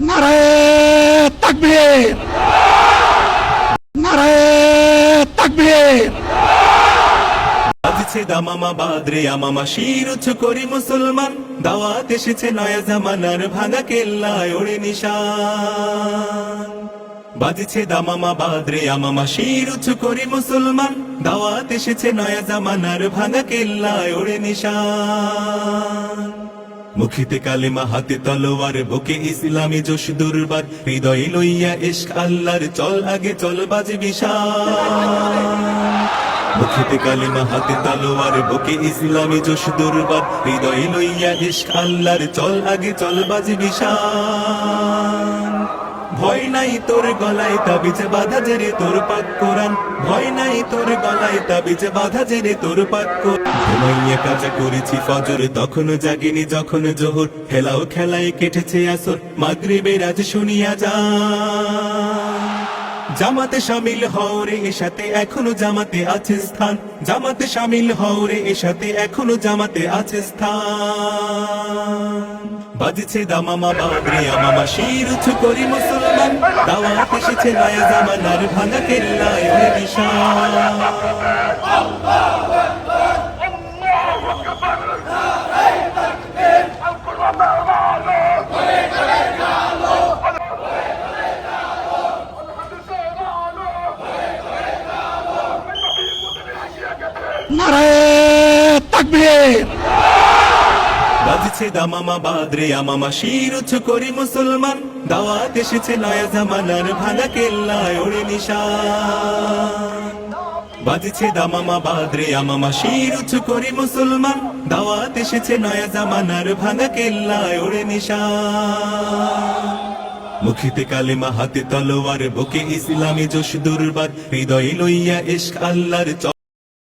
নারায়ে তাকবীর, নারায়ে তাকবীর। বাজছে দামামা বাদরে আমামা শির উঁচু করি মুসলমান, দাওয়াত এসেছে নয়া জামানার ভাঙা কেল্লায় ওড়ে নিশান। বাজছে দামামা বাদরে আমামা শির উঁচু করি মুসলমান, দাওয়াত এসেছে নয়া জামানার ভাঙা কেল্লায় ওড়ে নিশান। মুখিতে কালেমা হাতে তলোয়ার, বুকে ইসলামী জোশ দুর্বার, হৃদয়ে লইয়া ইশক আল্লাহর চল আগে চল বাজে বিশাল। মুখিতে কালেমা হাতে তলোয়ার, বুকে ইসলামী জোশ দুর্বার, হৃদয়ে লইয়া ইশক আল্লাহর চল আগে চল বাজে বিশাল। ভয় নাই তোর গলায় তাবিজ বাঁধা জেরে তোর পাক কোরআন, ভয় নাই তোর গলায় তাবিজ বাঁধা জেরে তোর পাক কোরআন। ঘুমাইয়া কাজা করেছি ফজর, তখনও জাগিনি যখন জোহর, খেলাও খেলায় কেটেছে আসর, মাগরিবের আজ শুনিয়া যা। জামাতে শামিল হও রে এ সাথে এখনো জামাতে আছে স্থান, জামাতে শামিল হও রে এ সাথে এখনো জামাতে আছে স্থান। বাজছে দামামা বাদরে আমামা শির উঁচু করি মুসলমান, দাওয়াত এসেছে নয়া জামানার ভাঙা কেল্লায় ওড়ে নিশান। নারায়ে তাকবীর, বাজছে দামামা বাদরে আমামা শির উঁচু করি মুসলমান, দাওয়াত এসেছে নয়া জামানার ভাঙা কেল্লায় ওড়ে নিশান। বাজছে দামামা বাদরে আমামা শির উঁচু করি মুসলমান, দাওয়াত এসেছে নয়া জামানার ভাঙা কেল্লায় ওড়ে নিশান। মুখিতে কালেমা হাতে তলোয়ার, বুকে ইসলামী জোশ দুর্বার, হৃদয়ে লইয়া ইশক আল্লাহর